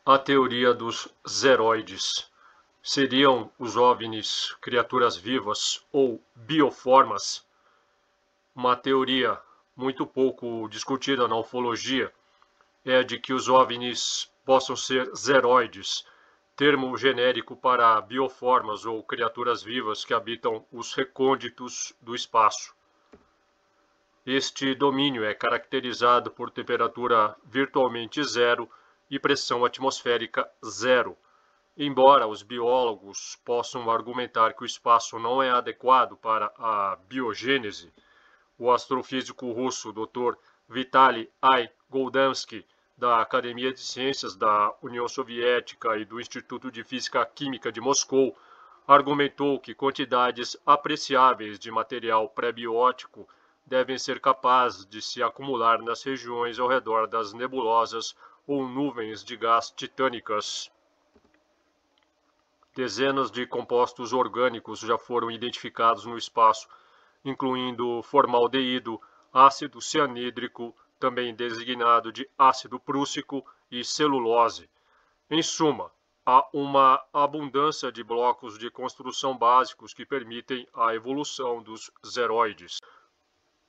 A teoria dos zeroides. Seriam os OVNIs criaturas vivas ou bioformas? Uma teoria muito pouco discutida na ufologia é a de que os OVNIs possam ser zeroides, termo genérico para bioformas ou criaturas vivas que habitam os recônditos do espaço. Este domínio é caracterizado por temperatura virtualmente zero e pressão atmosférica zero. Embora os biólogos possam argumentar que o espaço não é adequado para a biogênese, o astrofísico russo Dr. Vitaly I. Goldansky, da Academia de Ciências da União Soviética e do Instituto de Física Química de Moscou, argumentou que quantidades apreciáveis de material pré-biótico devem ser capazes de se acumular nas regiões ao redor das nebulosas ou nuvens de gás titânicas. Dezenas de compostos orgânicos já foram identificados no espaço, incluindo formaldeído, ácido cianídrico, também designado de ácido prússico, e celulose. Em suma, há uma abundância de blocos de construção básicos que permitem a evolução dos zeroides.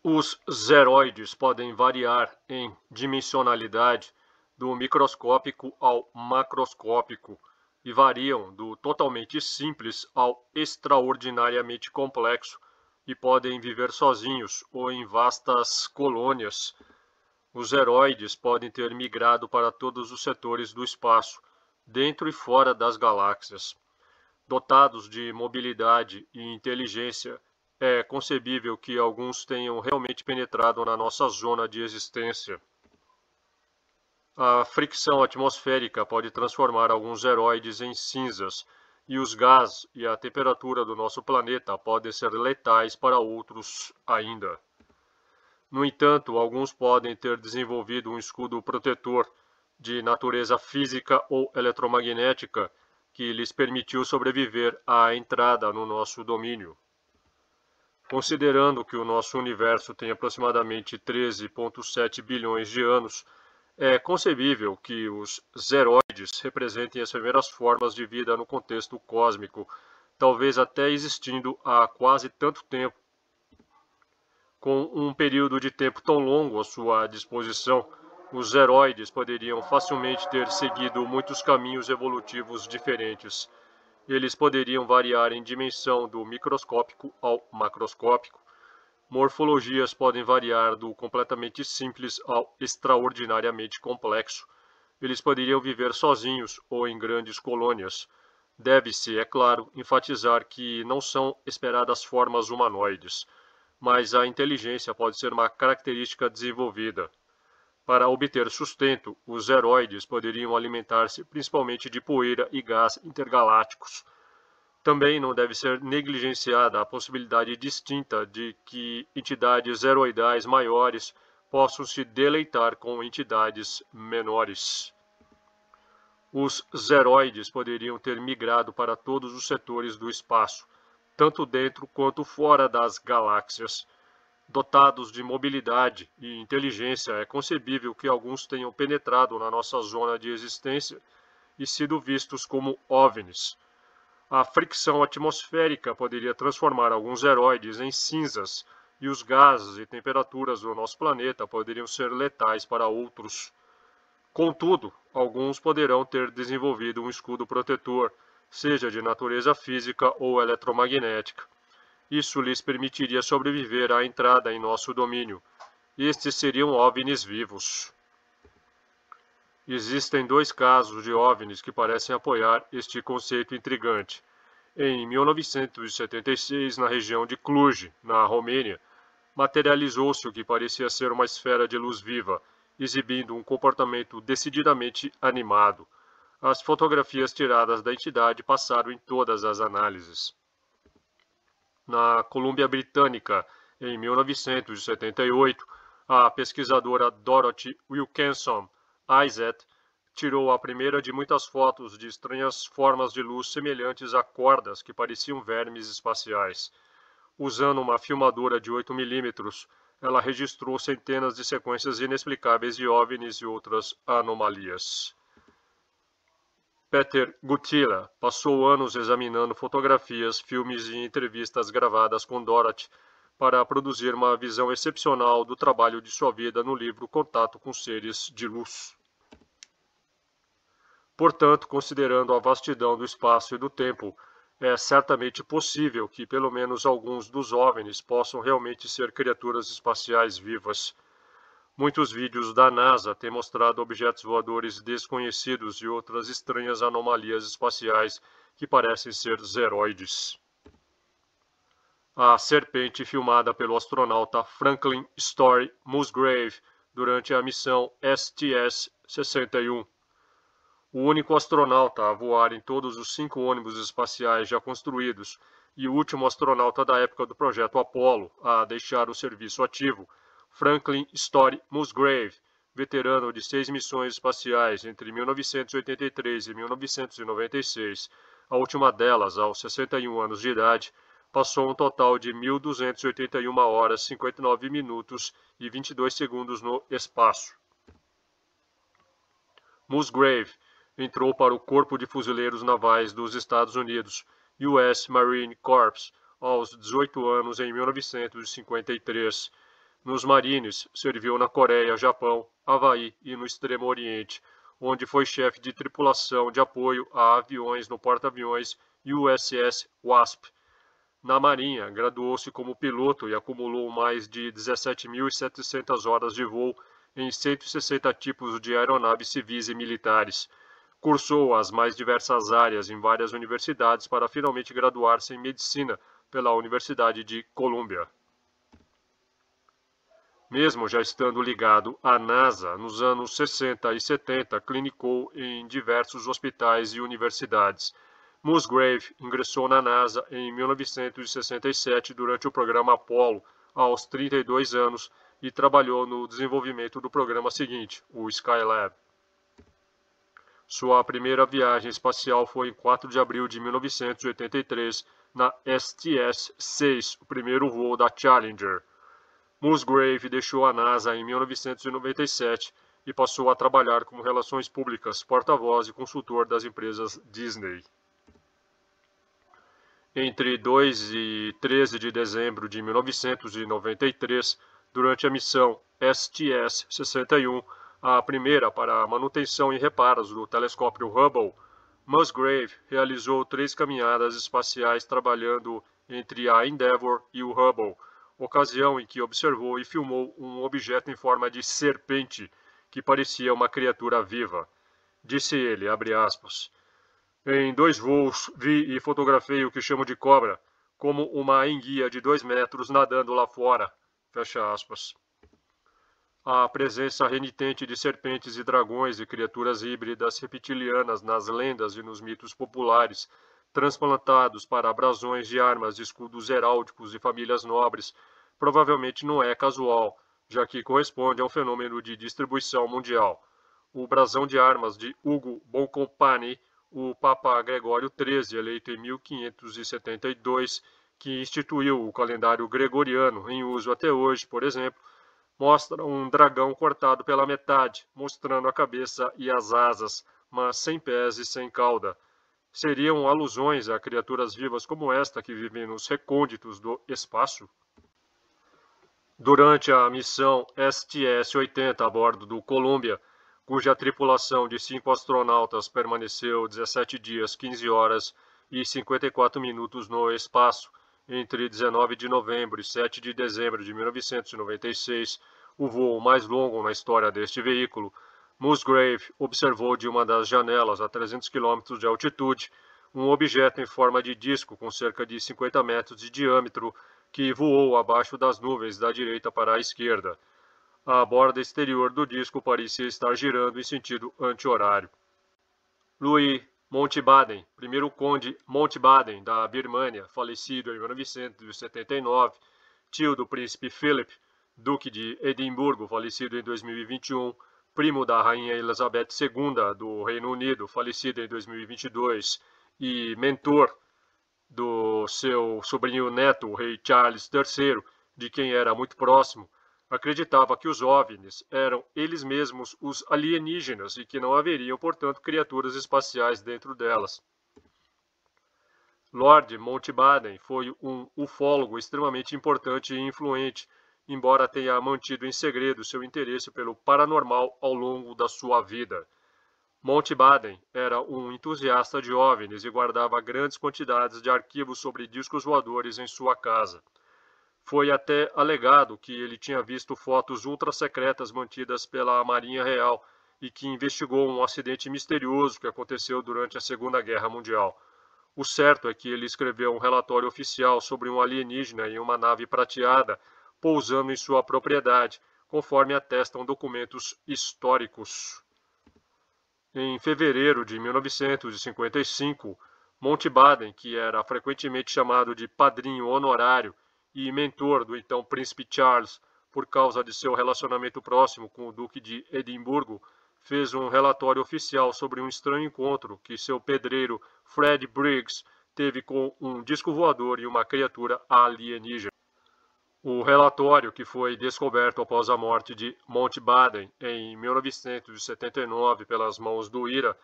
Os zeroides podem variar em dimensionalidade do microscópico ao macroscópico e variam do totalmente simples ao extraordinariamente complexo e podem viver sozinhos ou em vastas colônias. Os zeroides podem ter migrado para todos os setores do espaço, dentro e fora das galáxias. Dotados de mobilidade e inteligência, é concebível que alguns tenham realmente penetrado na nossa zona de existência. A fricção atmosférica pode transformar alguns zeroides em cinzas, e os gases e a temperatura do nosso planeta podem ser letais para outros ainda. No entanto, alguns podem ter desenvolvido um escudo protetor de natureza física ou eletromagnética que lhes permitiu sobreviver à entrada no nosso domínio. Considerando que o nosso universo tem aproximadamente 13,7 bilhões de anos, é concebível que os zeroides representem as primeiras formas de vida no contexto cósmico, talvez até existindo há quase tanto tempo. Com um período de tempo tão longo à sua disposição, os zeroides poderiam facilmente ter seguido muitos caminhos evolutivos diferentes. Eles poderiam variar em dimensão do microscópico ao macroscópico. Morfologias podem variar do completamente simples ao extraordinariamente complexo. Eles poderiam viver sozinhos ou em grandes colônias. Deve-se, é claro, enfatizar que não são esperadas formas humanoides, mas a inteligência pode ser uma característica desenvolvida. Para obter sustento, os zeroides poderiam alimentar-se principalmente de poeira e gás intergalácticos. Também não deve ser negligenciada a possibilidade distinta de que entidades zeroidais maiores possam se deleitar com entidades menores. Os zeroides poderiam ter migrado para todos os setores do espaço, tanto dentro quanto fora das galáxias. Dotados de mobilidade e inteligência, é concebível que alguns tenham penetrado na nossa zona de existência e sido vistos como OVNIs. A fricção atmosférica poderia transformar alguns zeroides em cinzas, e os gases e temperaturas do nosso planeta poderiam ser letais para outros. Contudo, alguns poderão ter desenvolvido um escudo protetor, seja de natureza física ou eletromagnética. Isso lhes permitiria sobreviver à entrada em nosso domínio. Estes seriam OVNIs vivos. Existem dois casos de OVNIs que parecem apoiar este conceito intrigante. Em 1976, na região de Cluj, na Romênia, materializou-se o que parecia ser uma esfera de luz viva, exibindo um comportamento decididamente animado. As fotografias tiradas da entidade passaram em todas as análises. Na Colômbia Britânica, em 1978, a pesquisadora Dorothy Wilkinson Isaac tirou a primeira de muitas fotos de estranhas formas de luz semelhantes a cordas que pareciam vermes espaciais. Usando uma filmadora de 8 mm, ela registrou centenas de sequências inexplicáveis de OVNIs e outras anomalias. Peter Gutila passou anos examinando fotografias, filmes e entrevistas gravadas com Dorothy para produzir uma visão excepcional do trabalho de sua vida no livro Contato com Seres de Luz. Portanto, considerando a vastidão do espaço e do tempo, é certamente possível que pelo menos alguns dos OVNIs possam realmente ser criaturas espaciais vivas. Muitos vídeos da NASA têm mostrado objetos voadores desconhecidos e outras estranhas anomalias espaciais que parecem ser zeroides. A serpente filmada pelo astronauta Franklin Story Musgrave durante a missão STS-61. O único astronauta a voar em todos os 5 ônibus espaciais já construídos e o último astronauta da época do projeto Apollo a deixar o serviço ativo, Franklin Story Musgrave, veterano de 6 missões espaciais entre 1983 e 1996, a última delas aos 61 anos de idade, passou um total de 1.281 horas, 59 minutos e 22 segundos no espaço. Musgrave entrou para o Corpo de Fuzileiros Navais dos Estados Unidos, US Marine Corps, aos 18 anos em 1953. Nos Marines, serviu na Coreia, Japão, Havaí e no Extremo Oriente, onde foi chefe de tripulação de apoio a aviões no porta-aviões USS Wasp. Na Marinha, graduou-se como piloto e acumulou mais de 17.700 horas de voo em 160 tipos de aeronaves civis e militares. Cursou as mais diversas áreas em várias universidades para finalmente graduar-se em medicina pela Universidade de Columbia. Mesmo já estando ligado à NASA, nos anos 60 e 70, clinicou em diversos hospitais e universidades. Musgrave ingressou na NASA em 1967 durante o programa Apollo, aos 32 anos, e trabalhou no desenvolvimento do programa seguinte, o Skylab. Sua primeira viagem espacial foi em 4 de abril de 1983, na STS-6, o primeiro voo da Challenger. Musgrave deixou a NASA em 1997 e passou a trabalhar como relações públicas, porta-voz e consultor das empresas Disney. Entre 2 e 13 de dezembro de 1993, durante a missão STS-61, a primeira para a manutenção e reparos do telescópio Hubble, Musgrave realizou 3 caminhadas espaciais trabalhando entre a Endeavour e o Hubble, ocasião em que observou e filmou um objeto em forma de serpente que parecia uma criatura viva. Disse ele, abre aspas, em 2 voos vi e fotografei o que chamo de cobra, como uma enguia de 2 metros nadando lá fora. Fecha aspas. A presença renitente de serpentes e dragões e criaturas híbridas reptilianas nas lendas e nos mitos populares, transplantados para brasões de armas, escudos heráldicos e famílias nobres, provavelmente não é casual, já que corresponde a um fenômeno de distribuição mundial. O brasão de armas de Ugo Boncompagni, o Papa Gregório XIII, eleito em 1572, que instituiu o calendário gregoriano em uso até hoje, por exemplo, mostra um dragão cortado pela metade, mostrando a cabeça e as asas, mas sem pés e sem cauda. Seriam alusões a criaturas vivas como esta que vivem nos recônditos do espaço? Durante a missão STS-80 a bordo do Columbia, cuja tripulação de 5 astronautas permaneceu 17 dias, 15 horas e 54 minutos no espaço, entre 19 de novembro e 7 de dezembro de 1996, o voo mais longo na história deste veículo, Musgrave observou de uma das janelas a 300 km de altitude um objeto em forma de disco com cerca de 50 metros de diâmetro que voou abaixo das nuvens da direita para a esquerda. A borda exterior do disco parecia estar girando em sentido anti-horário. Louis Mountbatten, primeiro conde Mountbatten da Birmânia, falecido em 1979, tio do príncipe Philip, duque de Edimburgo, falecido em 2021, primo da rainha Elizabeth II do Reino Unido, falecido em 2022, e mentor do seu sobrinho neto, o rei Charles III, de quem era muito próximo, acreditava que os OVNIs eram eles mesmos os alienígenas e que não haveriam, portanto, criaturas espaciais dentro delas. Lord Mountbatten foi um ufólogo extremamente importante e influente, embora tenha mantido em segredo seu interesse pelo paranormal ao longo da sua vida. Mountbatten era um entusiasta de OVNIs e guardava grandes quantidades de arquivos sobre discos voadores em sua casa. Foi até alegado que ele tinha visto fotos ultra-secretas mantidas pela Marinha Real e que investigou um acidente misterioso que aconteceu durante a Segunda Guerra Mundial. O certo é que ele escreveu um relatório oficial sobre um alienígena em uma nave prateada pousando em sua propriedade, conforme atestam documentos históricos. Em fevereiro de 1955, Mountbatten, que era frequentemente chamado de padrinho honorário e mentor do então príncipe Charles, por causa de seu relacionamento próximo com o Duque de Edimburgo, fez um relatório oficial sobre um estranho encontro que seu pedreiro Fred Briggs teve com um disco voador e uma criatura alienígena. O relatório, que foi descoberto após a morte de Mountbatten em 1979 pelas mãos do IRA,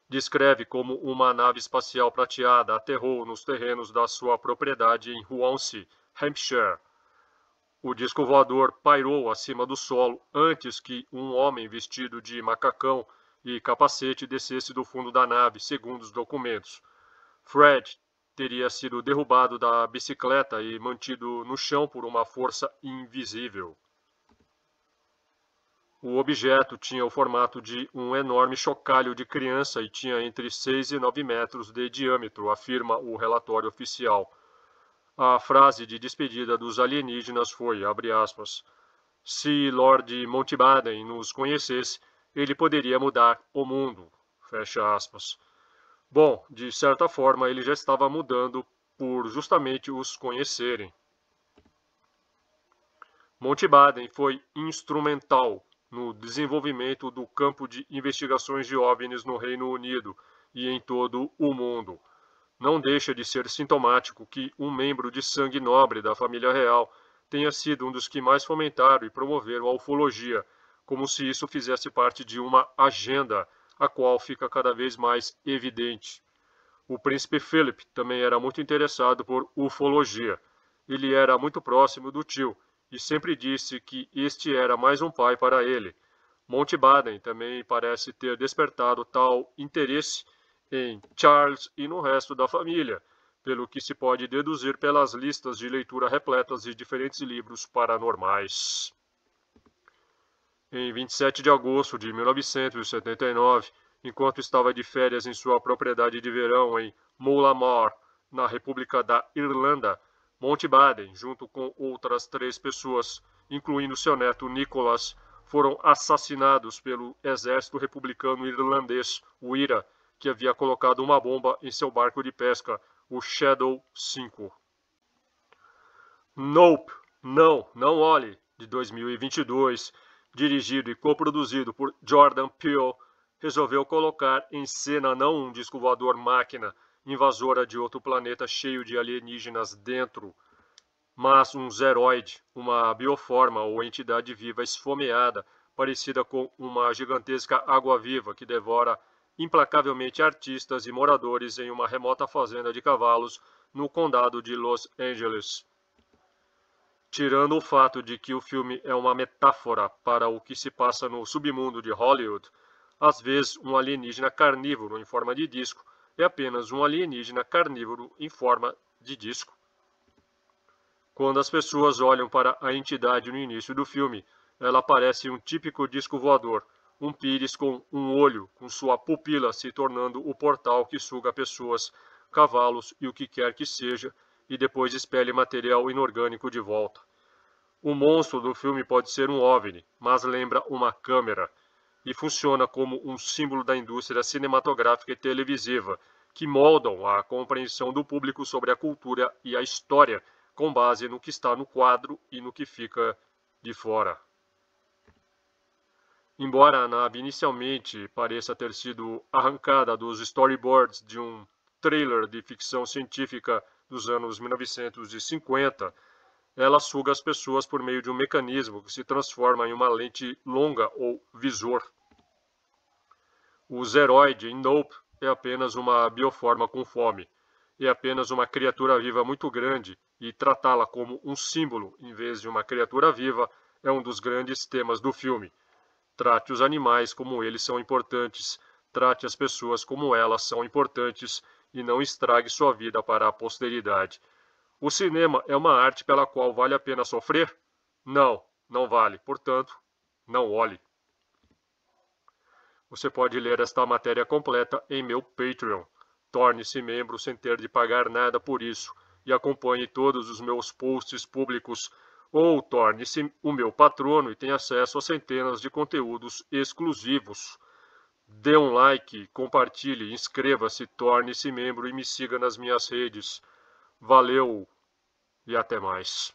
descreve como uma nave espacial prateada aterrou nos terrenos da sua propriedade em Swansea, Hampshire. O disco voador pairou acima do solo antes que um homem vestido de macacão e capacete descesse do fundo da nave, segundo os documentos. Fred teria sido derrubado da bicicleta e mantido no chão por uma força invisível. O objeto tinha o formato de um enorme chocalho de criança e tinha entre 6 e 9 metros de diâmetro, afirma o relatório oficial. A frase de despedida dos alienígenas foi, abre aspas, se Lord Mountbatten nos conhecesse, ele poderia mudar o mundo, fecha aspas. Bom, de certa forma ele já estava mudando por justamente os conhecerem. Mountbatten foi instrumental no desenvolvimento do campo de investigações de OVNIs no Reino Unido e em todo o mundo. Não deixa de ser sintomático que um membro de sangue nobre da família real tenha sido um dos que mais fomentaram e promoveram a ufologia, como se isso fizesse parte de uma agenda, a qual fica cada vez mais evidente. O príncipe Philip também era muito interessado por ufologia. Ele era muito próximo do tio e sempre disse que este era mais um pai para ele. Mountbatten também parece ter despertado tal interesse em Charles e no resto da família, pelo que se pode deduzir pelas listas de leitura repletas de diferentes livros paranormais. Em 27 de agosto de 1979, enquanto estava de férias em sua propriedade de verão em Moulamar, na República da Irlanda, Mountbatten, junto com outras 3 pessoas, incluindo seu neto Nicholas, foram assassinados pelo exército republicano irlandês, o IRA, que havia colocado uma bomba em seu barco de pesca, o Shadow 5. Nope, não olhe, de 2022, dirigido e coproduzido por Jordan Peele, resolveu colocar em cena não um disco voador máquina, invasora de outro planeta cheio de alienígenas dentro, mas um zeroide, uma bioforma ou entidade viva esfomeada, parecida com uma gigantesca água-viva que devora implacavelmente artistas e moradores em uma remota fazenda de cavalos no condado de Los Angeles. Tirando o fato de que o filme é uma metáfora para o que se passa no submundo de Hollywood, às vezes um alienígena carnívoro em forma de disco é apenas um alienígena carnívoro em forma de disco. Quando as pessoas olham para a entidade no início do filme, ela parece um típico disco voador, um pires com um olho, com sua pupila se tornando o portal que suga pessoas, cavalos e o que quer que seja, e depois expele material inorgânico de volta. O monstro do filme pode ser um OVNI, mas lembra uma câmera, e funciona como um símbolo da indústria cinematográfica e televisiva, que moldam a compreensão do público sobre a cultura e a história, com base no que está no quadro e no que fica de fora. Embora a nave inicialmente pareça ter sido arrancada dos storyboards de um trailer de ficção científica dos anos 1950, Ela suga as pessoas por meio de um mecanismo que se transforma em uma lente longa ou visor. O Zeroid em Nope é apenas uma bioforma com fome. É apenas uma criatura viva muito grande, e tratá-la como um símbolo em vez de uma criatura viva é um dos grandes temas do filme. Trate os animais como eles são importantes, trate as pessoas como elas são importantes e não estrague sua vida para a posteridade. O cinema é uma arte pela qual vale a pena sofrer? Não, não vale. Portanto, não olhe. Você pode ler esta matéria completa em meu Patreon. Torne-se membro sem ter de pagar nada por isso e acompanhe todos os meus posts públicos, ou torne-se o meu patrono e tenha acesso a centenas de conteúdos exclusivos. Dê um like, compartilhe, inscreva-se, torne-se membro e me siga nas minhas redes. Valeu e até mais.